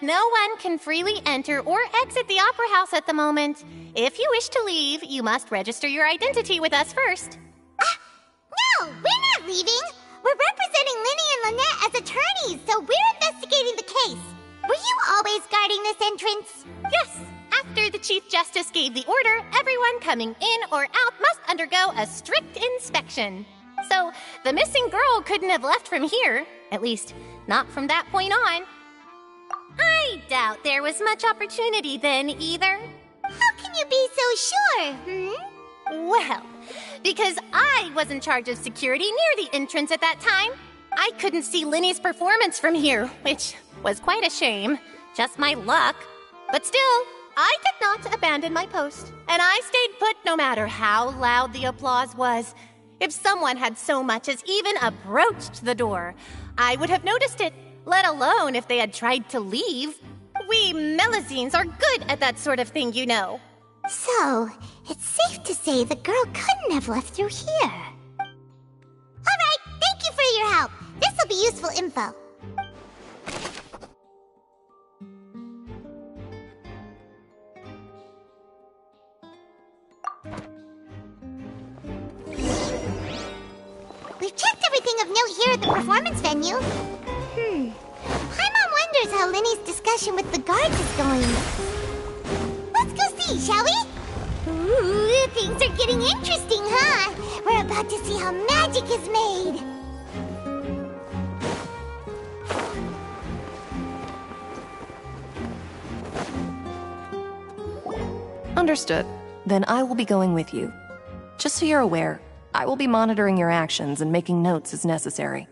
no one can freely enter or exit the Opera House at the moment. If you wish to leave, you must register your identity with us first. No, we're not leaving. We're representing Linny and Lynette as attorneys, so we're investigating the case. Were you always guarding this entrance? Yes. After the Chief Justice gave the order, everyone coming in or out must undergo a strict inspection. So, the missing girl couldn't have left from here. At least, not from that point on. I doubt there was much opportunity then, either. How can you be so sure, Well, because I was in charge of security near the entrance at that time. I couldn't see Linny's performance from here, which was quite a shame. Just my luck. But still, I did not abandon my post, and I stayed put no matter how loud the applause was. If someone had so much as even approached the door, I would have noticed it, let alone if they had tried to leave. We Melazines are good at that sort of thing, you know. So, it's safe to say the girl couldn't have left through here. Alright, thank you for your help. This'll be useful info. We've checked everything of note here at the performance venue. Paimon wonders how Linny's discussion with the guards is going. Let's go see, shall we? Ooh, things are getting interesting, huh? We're about to see how magic is made. Understood. Then I will be going with you. Just so you're aware, I will be monitoring your actions and making notes as necessary.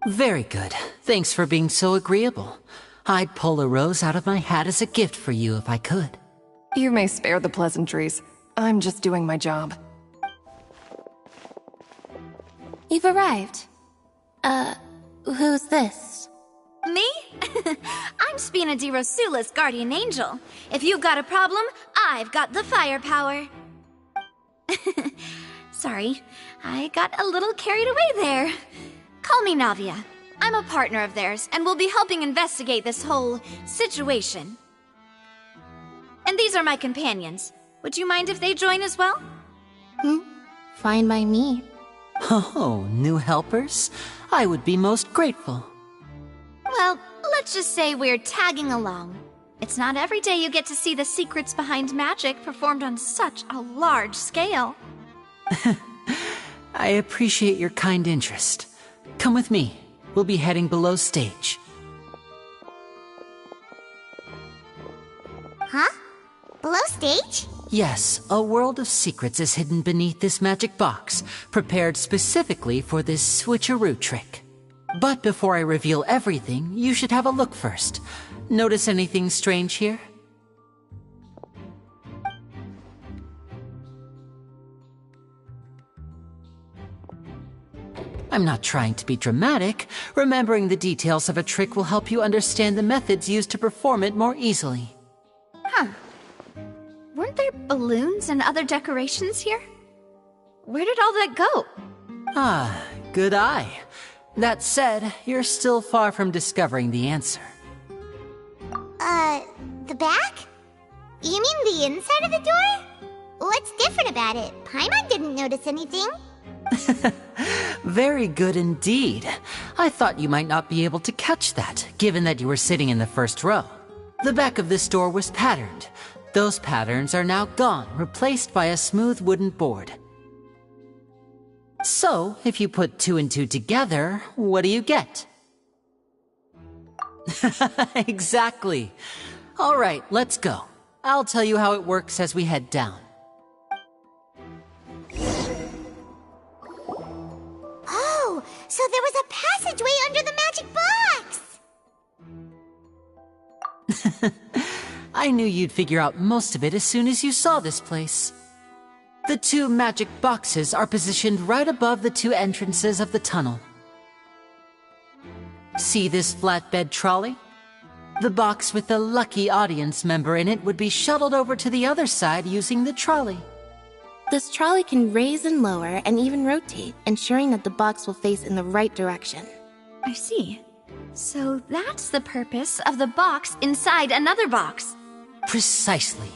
Very good. Thanks for being so agreeable. I'd pull a rose out of my hat as a gift for you if I could. You may spare the pleasantries. I'm just doing my job. You've arrived. Who's this? Me? I'm Spina di Rosula's guardian angel. If you've got a problem, I've got the firepower. Sorry, I got a little carried away there. Call me Navia. I'm a partner of theirs, and will be helping investigate this whole situation. And these are my companions. Would you mind if they join as well? Fine by me. Oh, new helpers? I would be most grateful. Well, let's just say we're tagging along. It's not every day you get to see the secrets behind magic performed on such a large scale. I appreciate your kind interest. Come with me. We'll be heading below stage. Huh? Below stage? Yes, a world of secrets is hidden beneath this magic box, prepared specifically for this switcheroo trick. But before I reveal everything, you should have a look first. Notice anything strange here? I'm not trying to be dramatic. Remembering the details of a trick will help you understand the methods used to perform it more easily. Weren't there balloons and other decorations here? Where did all that go? Ah, good eye. That said, you're still far from discovering the answer. The back? You mean the inside of the door? What's different about it? Paimon didn't notice anything. Very good indeed. I thought you might not be able to catch that, given that you were sitting in the first row. The back of this door was patterned. Those patterns are now gone, replaced by a smooth wooden board. So, if you put 2 and 2 together, what do you get? Exactly. All right, let's go. I'll tell you how it works as we head down. Oh, so there was a passageway under the magic box! I knew you'd figure out most of it as soon as you saw this place. The 2 magic boxes are positioned right above the 2 entrances of the tunnel. See this flatbed trolley? The box with the lucky audience member in it would be shuttled over to the other side using the trolley. This trolley can raise and lower and even rotate, ensuring that the box will face in the right direction. I see. So that's the purpose of the box inside another box. Precisely.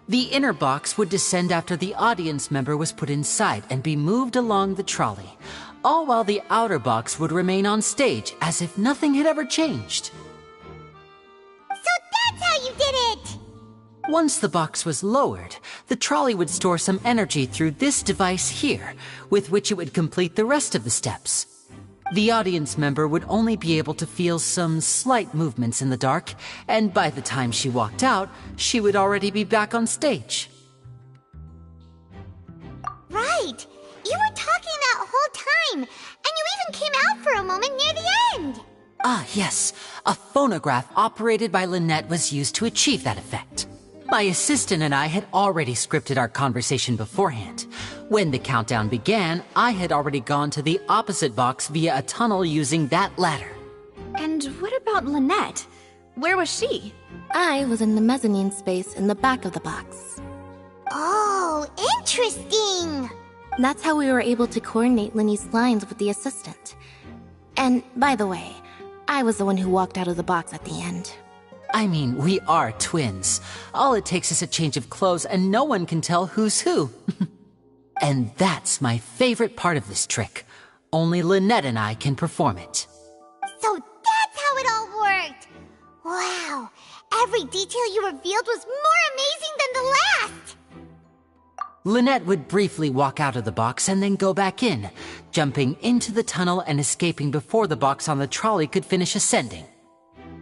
The inner box would descend after the audience member was put inside and be moved along the trolley, all while the outer box would remain on stage as if nothing had ever changed. So that's how you did it! Once the box was lowered, the trolley would store some energy through this device here, with which it would complete the rest of the steps. The audience member would only be able to feel some slight movements in the dark, and by the time she walked out, she would already be back on stage. Right! You were talking that whole time, and you even came out for a moment near the end! Ah, yes. A phonograph operated by Lynette was used to achieve that effect. My assistant and I had already scripted our conversation beforehand. When the countdown began, I had already gone to the opposite box via a tunnel using that ladder. And what about Lynette? Where was she? I was in the mezzanine space in the back of the box. Oh, interesting! That's how we were able to coordinate Linny's lines with the assistant. And, by the way, I was the one who walked out of the box at the end. I mean, we are twins. All it takes is a change of clothes and no one can tell who's who. And that's my favorite part of this trick. Only Lynette and I can perform it. So that's how it all worked! Wow, every detail you revealed was more amazing than the last! Lynette would briefly walk out of the box and then go back in, jumping into the tunnel and escaping before the box on the trolley could finish ascending.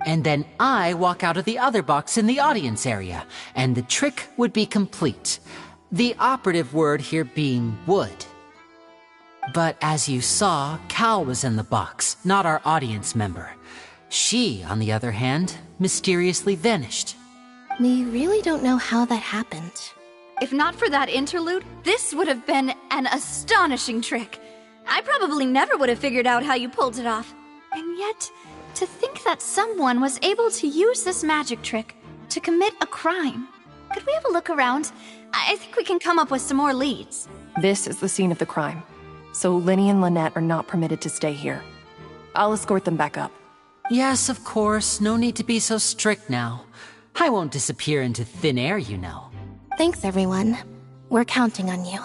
And then I walk out of the other box in the audience area, and the trick would be complete. The operative word here being would. But as you saw, Cal was in the box, not our audience member. She, on the other hand, mysteriously vanished. We really don't know how that happened. If not for that interlude, this would have been an astonishing trick. I probably never would have figured out how you pulled it off. And yet, to think that someone was able to use this magic trick to commit a crime. Could we have a look around? I think we can come up with some more leads. This is the scene of the crime, so Linny and Lynette are not permitted to stay here. I'll escort them back up. Yes, of course. No need to be so strict now. I won't disappear into thin air, you know. Thanks, everyone. We're counting on you.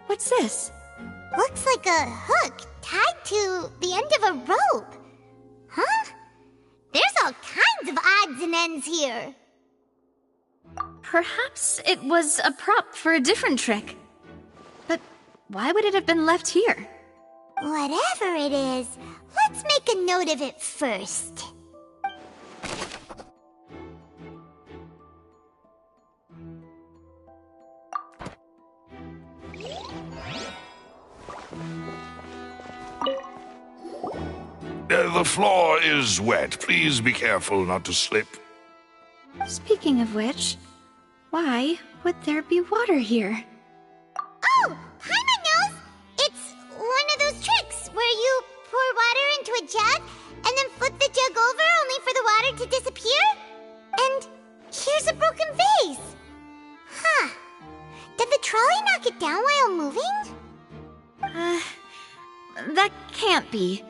What's this? Looks like a hook tied to the end of a rope. Huh? There's all kinds of odds and ends here. Perhaps it was a prop for a different trick. But why would it have been left here? Whatever it is, let's make a note of it first. The floor is wet. Please be careful not to slip. Speaking of which, why would there be water here? Oh, Paimon knows! It's one of those tricks where you pour water into a jug and then flip the jug over only for the water to disappear? And here's a broken vase. Huh. Did the trolley knock it down while moving? That can't be.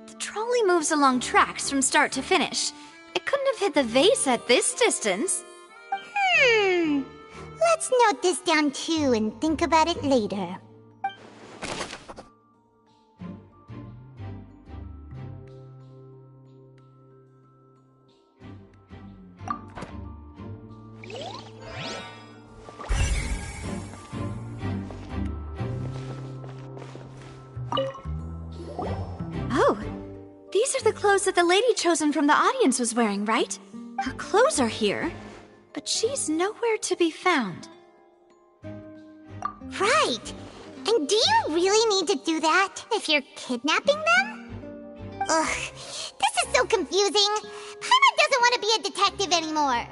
The trolley moves along tracks from start to finish. It couldn't have hit the vase at this distance. Let's note this down too and think about it later. Oh, these are the clothes that the lady chosen from the audience was wearing, right? Her clothes are here, but she's nowhere to be found. Right. And do you really need to do that if you're kidnapping them? Ugh, this is so confusing. Paimon doesn't want to be a detective anymore.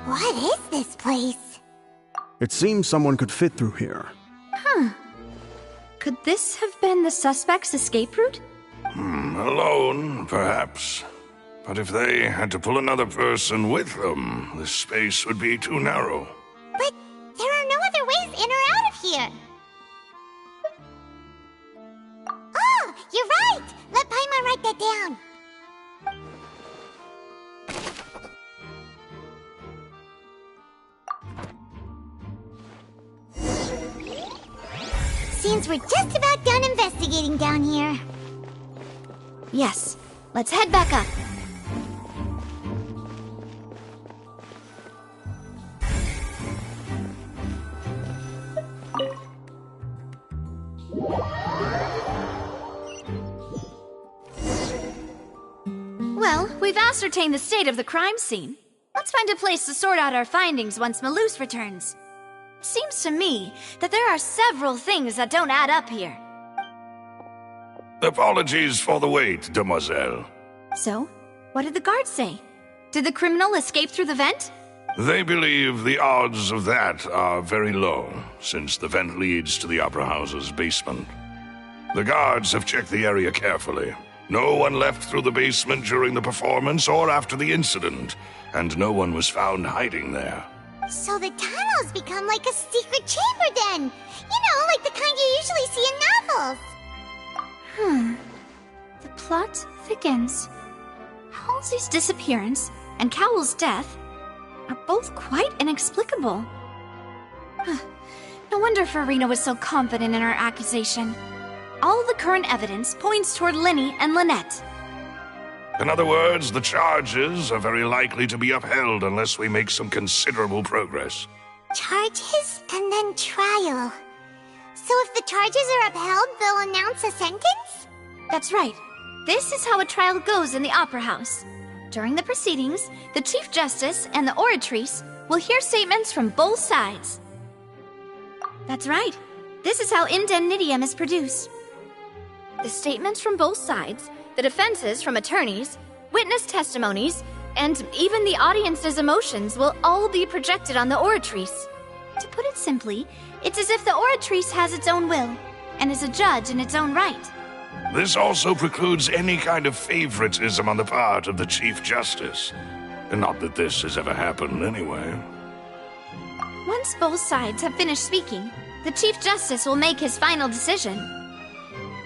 What is this place? It seems someone could fit through here. Could this have been the suspect's escape route? Alone, perhaps. But if they had to pull another person with them, the space would be too narrow. But there are no other ways in or out of here. Oh, you're right! Let Paimon write that down. Seems we're just about done investigating down here. Yes, let's head back up. Well, we've ascertained the state of the crime scene. Let's find a place to sort out our findings once Malus returns. Seems to me that there are several things that don't add up here. Apologies for the wait, demoiselle. So, what did the guards say? Did the criminal escape through the vent? They believe the odds of that are very low, since the vent leads to the Opera House's basement. The guards have checked the area carefully. No one left through the basement during the performance or after the incident, and no one was found hiding there. So the tunnels become like a secret chamber then! You know, like the kind you usually see in novels! The plot thickens. Halsey's disappearance and Cowell's death are both quite inexplicable. No wonder Farina was so confident in her accusation. All the current evidence points toward Linny and Lynette. In other words, the charges are very likely to be upheld unless we make some considerable progress. Charges and then trial. So if the charges are upheld, they'll announce a sentence? That's right. This is how a trial goes in the Opera House. During the proceedings, the Chief Justice and the Oratrice will hear statements from both sides. That's right. This is how indemnitium is produced. The statements from both sides, the defenses from attorneys, witness testimonies, and even the audience's emotions will all be projected on the Oratrice. To put it simply, it's as if the Oratrice has its own will, and is a judge in its own right. This also precludes any kind of favoritism on the part of the Chief Justice. And not that this has ever happened anyway. Once both sides have finished speaking, the Chief Justice will make his final decision.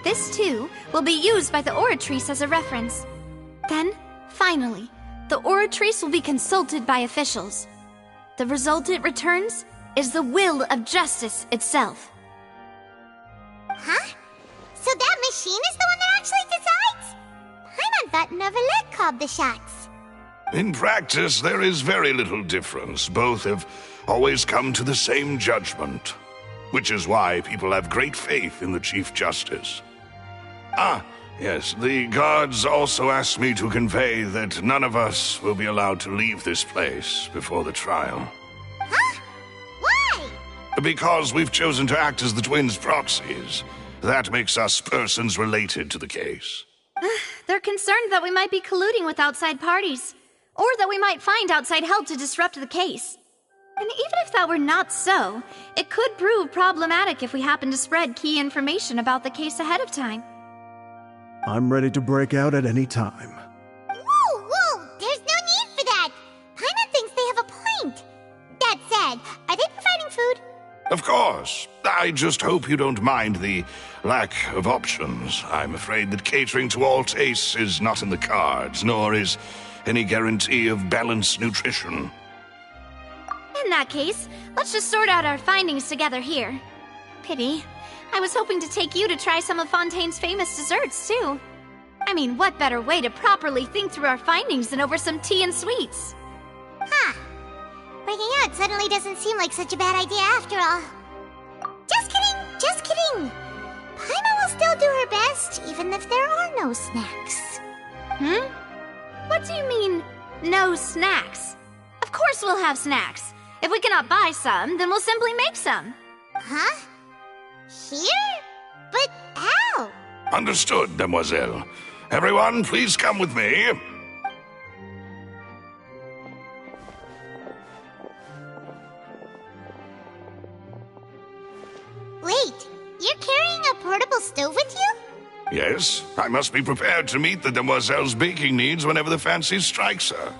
This, too, will be used by the Oratrice as a reference. Then, finally, the Oratrice will be consulted by officials. The result it returns is the will of justice itself. Huh? So that machine is the one that actually decides? Paimon thought Neverlet called the shots. In practice, there is very little difference. Both have always come to the same judgment, which is why people have great faith in the Chief Justice. Ah, yes, the guards also asked me to convey that none of us will be allowed to leave this place before the trial. Huh? Why? Because we've chosen to act as the twins' proxies. That makes us persons related to the case. They're concerned that we might be colluding with outside parties, or that we might find outside help to disrupt the case. And even if that were not so, it could prove problematic if we happen to spread key information about the case ahead of time. I'm ready to break out at any time. Whoa! There's no need for that! Paimon thinks they have a point. That said, are they providing food? Of course. I just hope you don't mind the lack of options. I'm afraid that catering to all tastes is not in the cards, nor is any guarantee of balanced nutrition. In that case, let's just sort out our findings together here. Pity. I was hoping to take you to try some of Fontaine's famous desserts, too. I mean, what better way to properly think through our findings than over some tea and sweets? Huh. Breaking out suddenly doesn't seem like such a bad idea after all. Just kidding! Paimon will still do her best, even if there are no snacks. What do you mean, no snacks? Of course we'll have snacks. If we cannot buy some, then we'll simply make some. Huh? Here? But how? Understood, Demoiselle. Everyone, please come with me. Wait, you're carrying a portable stove with you? Yes, I must be prepared to meet the Demoiselle's baking needs whenever the fancy strikes her.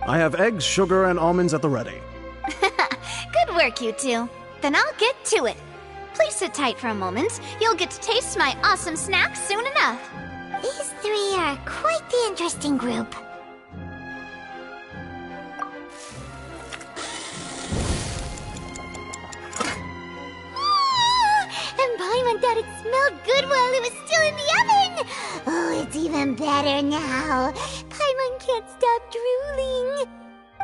I have eggs, sugar, and almonds at the ready. Good work, you two. Then I'll get to it. Please sit tight for a moment. You'll get to taste my awesome snacks soon enough. These three are quite the interesting group. And Paimon thought it smelled good while it was still in the oven! Oh, it's even better now. Paimon can't stop drooling.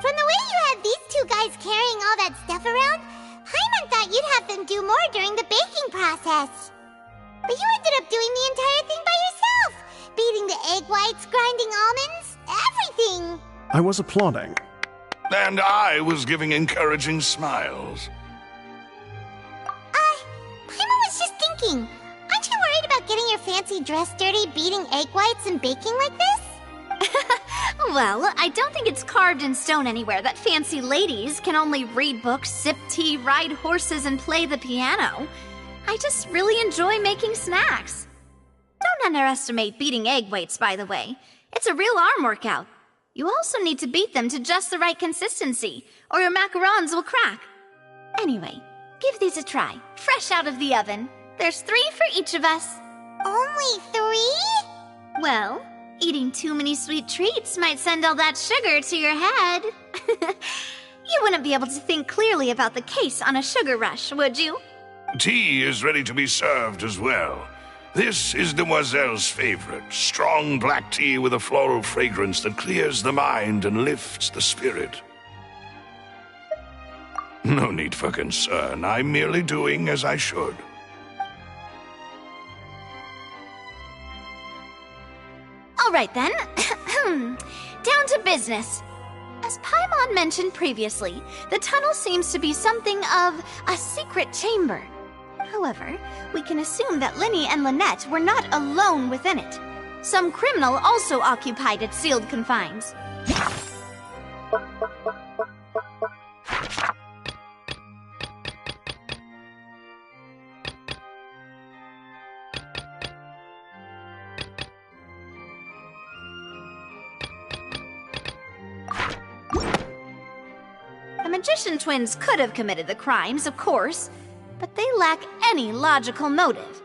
From the way you had these two guys carrying all that stuff around, Paimon thought you'd have them do more during the baking process. But you ended up doing the entire thing by yourself! Beating the egg whites, grinding almonds, everything! I was applauding. And I was giving encouraging smiles. Paimon was just thinking, aren't you worried about getting your fancy dress dirty beating egg whites and baking like this? Well, I don't think it's carved in stone anywhere that fancy ladies can only read books, sip tea, ride horses, and play the piano. I just really enjoy making snacks. Don't underestimate beating egg whites, by the way. It's a real arm workout. You also need to beat them to just the right consistency, or your macarons will crack. Anyway, give these a try, fresh out of the oven. There's 3 for each of us. Only 3? Well, eating too many sweet treats might send all that sugar to your head. You wouldn't be able to think clearly about the case on a sugar rush, would you? Tea is ready to be served as well. This is Demoiselle's favorite, strong black tea with a floral fragrance that clears the mind and lifts the spirit. No need for concern. I'm merely doing as I should. All right then. Down to business. As Paimon mentioned previously, the tunnel seems to be something of a secret chamber. However, we can assume that Linny and Lynette were not alone within it. Some criminal also occupied its sealed confines. The magician twins could have committed the crimes, of course, but they lack any logical motive.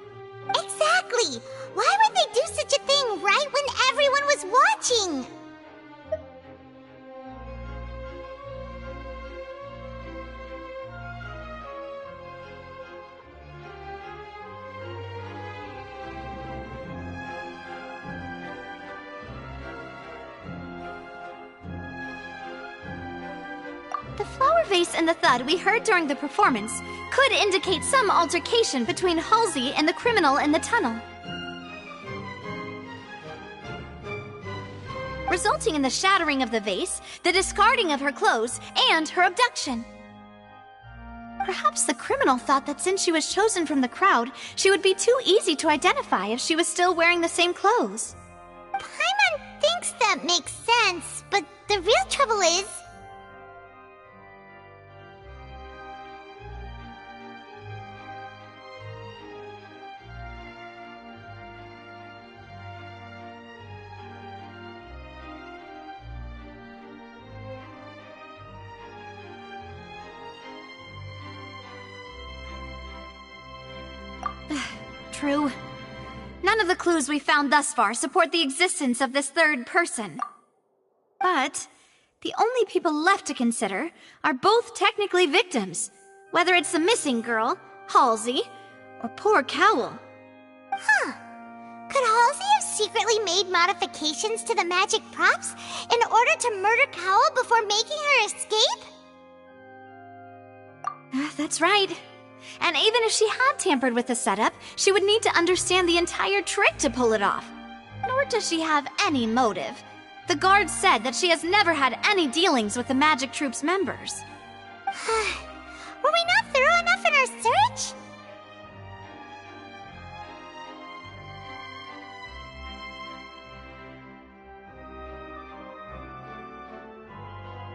Exactly! Why would they do such a thing right when everyone was watching? The flower vase and the thud we heard during the performance could indicate some altercation between Halsey and the criminal in the tunnel, resulting in the shattering of the vase, the discarding of her clothes, and her abduction. Perhaps the criminal thought that since she was chosen from the crowd, she would be too easy to identify if she was still wearing the same clothes. Paimon thinks that makes sense, but the real trouble is... True. None of the clues we found thus far support the existence of this third person. But the only people left to consider are both technically victims, whether it's the missing girl, Halsey, or poor Cowl. Huh. Could Halsey have secretly made modifications to the magic props in order to murder Cowl before making her escape? That's right. And even if she had tampered with the setup, she would need to understand the entire trick to pull it off. Nor does she have any motive. The guard said that she has never had any dealings with the Magic Troop's members. Were we not thorough enough in our search?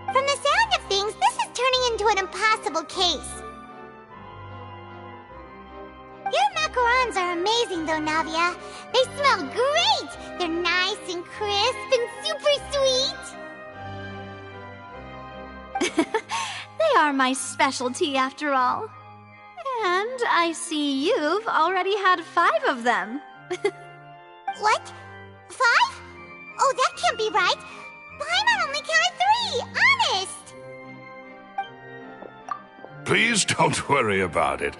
From the sound of things, this is turning into an impossible case. Your macarons are amazing though, Navia. They smell great! They're nice and crisp and super sweet! They are my specialty after all. And I see you've already had 5 of them. What? 5? Oh, that can't be right! Paimon only counted 3! Honest! Please don't worry about it.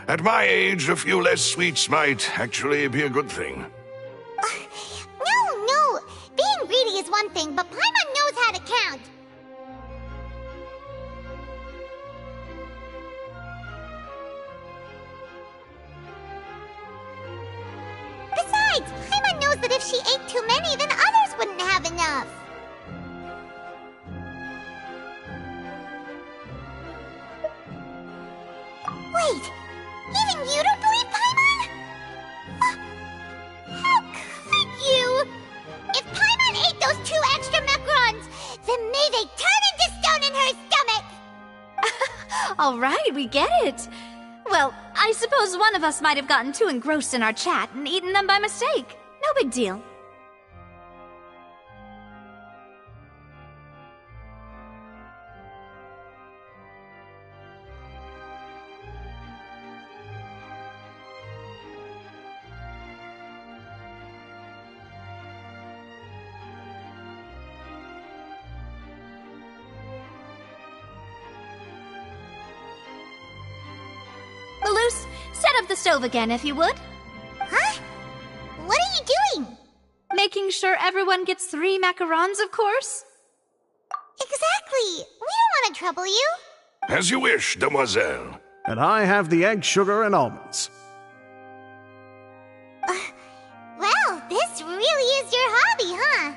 At my age, a few less sweets might actually be a good thing. No! Being greedy is one thing, but Paimon knows how to count. Besides, Paimon knows that if she ate too many, then others wouldn't have enough. Wait! Even you don't believe Paimon? How could you? If Paimon ate those 2 extra macarons, then may they turn into stone in her stomach! All right, we get it. Well, I suppose one of us might have gotten too engrossed in our chat and eaten them by mistake. No big deal. Malus, set up the stove again, if you would. Huh? What are you doing? Making sure everyone gets 3 macarons, of course. Exactly. We don't want to trouble you. As you wish, demoiselle. And I have the egg, sugar, and almonds. Well, this really is your hobby, huh?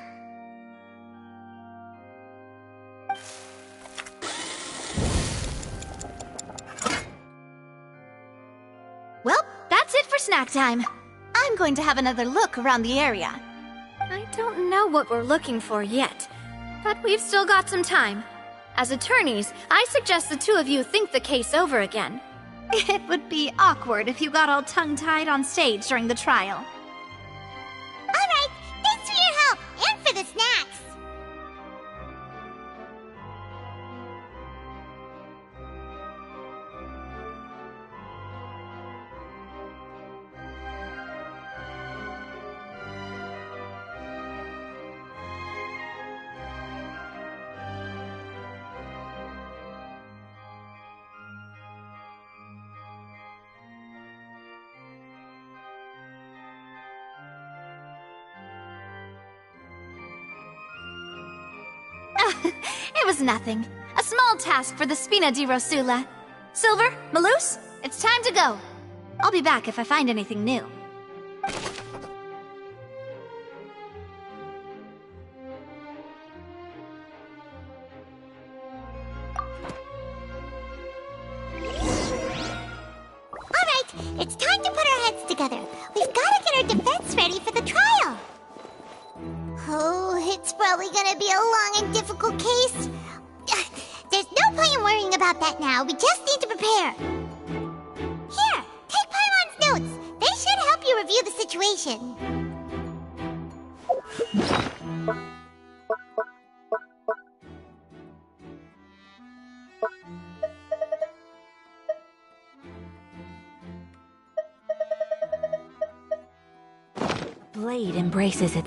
Well, that's it for snack time. I'm going to have another look around the area. I don't know what we're looking for yet, but we've still got some time. As attorneys, I suggest the 2 of you think the case over again. It would be awkward if you got all tongue-tied on stage during the trial. All right, thanks for your help and for the snacks. It was nothing. A small task for the Spina di Rosula. Silver, Malus, it's time to go. I'll be back if I find anything new. It's probably gonna be a long and difficult case. There's no point in worrying about that now. We just need to prepare. Here, take Paimon's notes. They should help you review the situation. Blade embraces it.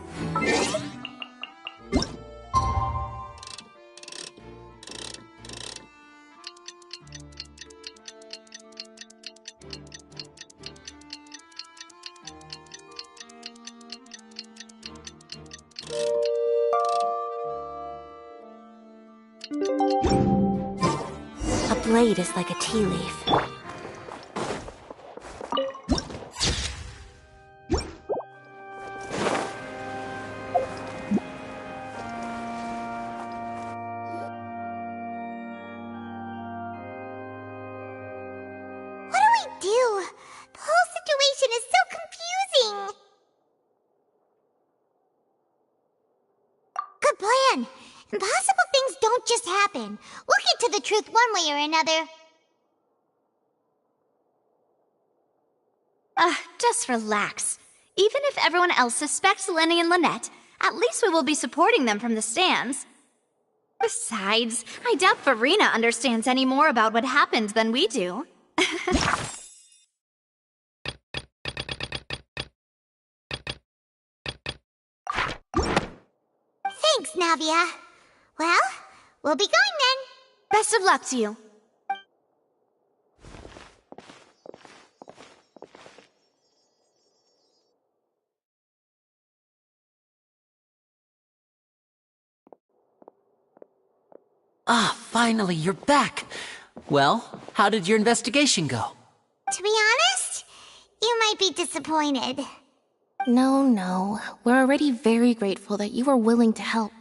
A blade is like a tea leaf. The whole situation is so confusing. Good plan. Impossible things don't just happen. We'll get to the truth one way or another. Just relax. Even if everyone else suspects Lenny and Lynette, at least we will be supporting them from the stands. Besides, I doubt Farina understands any more about what happened than we do. Thanks, Navia. Well, we'll be going then. Best of luck to you. Ah, finally, you're back. Well, how did your investigation go? To be honest, you might be disappointed. No. We're already very grateful that you were willing to help.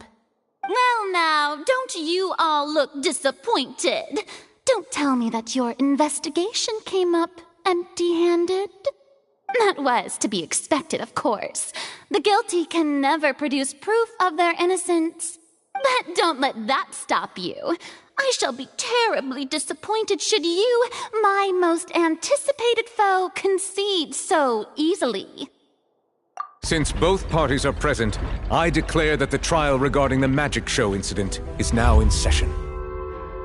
Well now, don't you all look disappointed. Don't tell me that your investigation came up empty-handed. That was to be expected, of course. The guilty can never produce proof of their innocence. But don't let that stop you. I shall be terribly disappointed should you, my most anticipated foe, concede so easily. Since both parties are present, I declare that the trial regarding the magic show incident is now in session.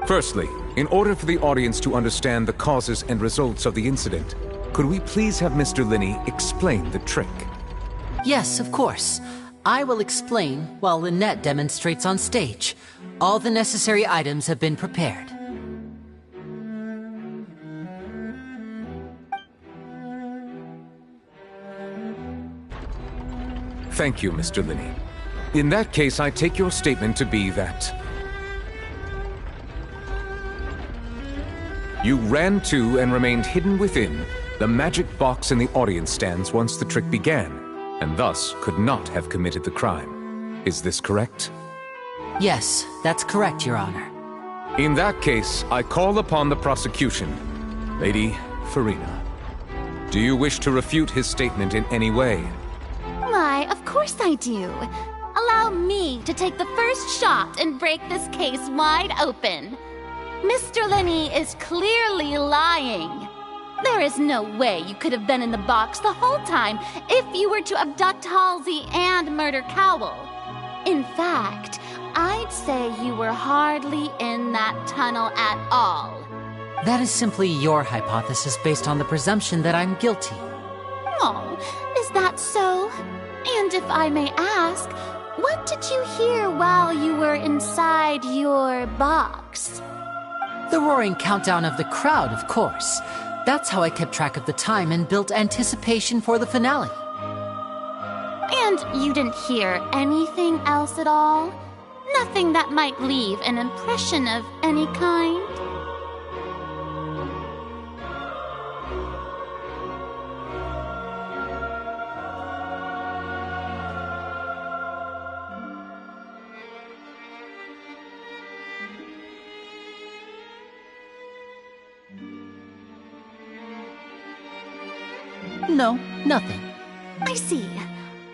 Firstly, in order for the audience to understand the causes and results of the incident, could we please have Mr. Linney explain the trick? Yes, of course. I will explain while Lynette demonstrates on stage. All the necessary items have been prepared. Thank you, Mr. Linney. In that case, I take your statement to be that you ran to and remained hidden within the magic box in the audience stands once the trick began, and thus could not have committed the crime. Is this correct? Yes, that's correct, Your Honor. In that case, I call upon the prosecution. Lady Farina, do you wish to refute his statement in any way? Why, of course I do. Allow me to take the first shot and break this case wide open. Mr. Linney is clearly lying. There is no way you could have been in the box the whole time if you were to abduct Halsey and murder Cowell. In fact, I'd say you were hardly in that tunnel at all. That is simply your hypothesis based on the presumption that I'm guilty. Oh, is that so? And if I may ask, what did you hear while you were inside your box? The roaring countdown of the crowd, of course. That's how I kept track of the time and built anticipation for the finale. And you didn't hear anything else at all? Nothing that might leave an impression of any kind? No, nothing. I see.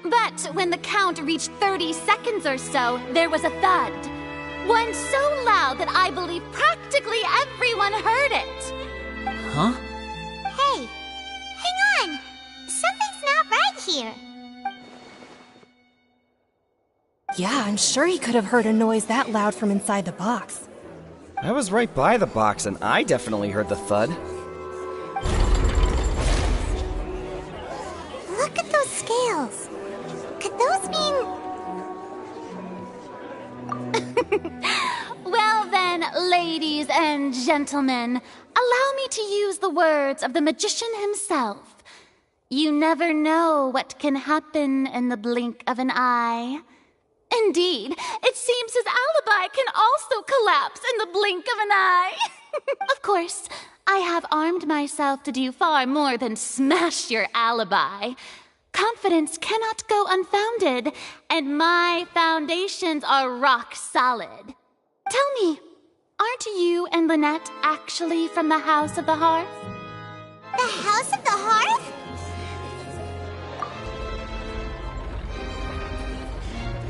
But Yet, when the count reached 30 seconds or so, there was a thud. One so loud that I believe practically everyone heard it. Huh? Hey, hang on. Something's not right here. Yeah, I'm sure he could have heard a noise that loud from inside the box. I was right by the box, and I definitely heard the thud. Look at those scales. Could those mean... Well then, ladies and gentlemen, allow me to use the words of the magician himself. You never know what can happen in the blink of an eye. Indeed, it seems his alibi can also collapse in the blink of an eye. Of course, I have armed myself to do far more than smash your alibi. Confidence cannot go unfounded, and my foundations are rock solid. Tell me, aren't you and Lynette actually from the House of the Hearth? The House of the Hearth?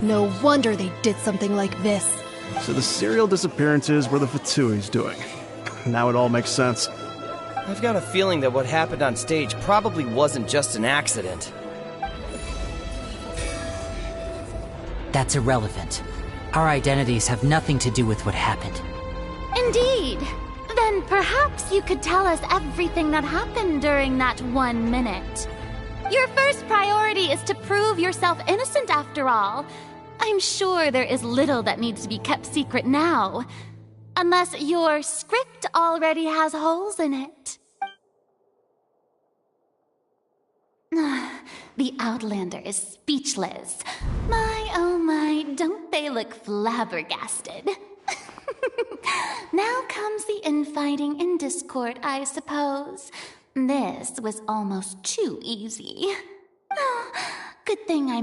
No wonder they did something like this. So the serial disappearances were the Fatsui's doing. Now it all makes sense. I've got a feeling that what happened on stage probably wasn't just an accident. That's irrelevant. Our identities have nothing to do with what happened. Indeed. Then perhaps you could tell us everything that happened during that 1 minute. Your first priority is to prove yourself innocent after all. I'm sure there is little that needs to be kept secret now. Unless your script already has holes in it. The Outlander is speechless. My, oh my, don't they look flabbergasted? Now comes the infighting and discord, I suppose. This was almost too easy. Good thing I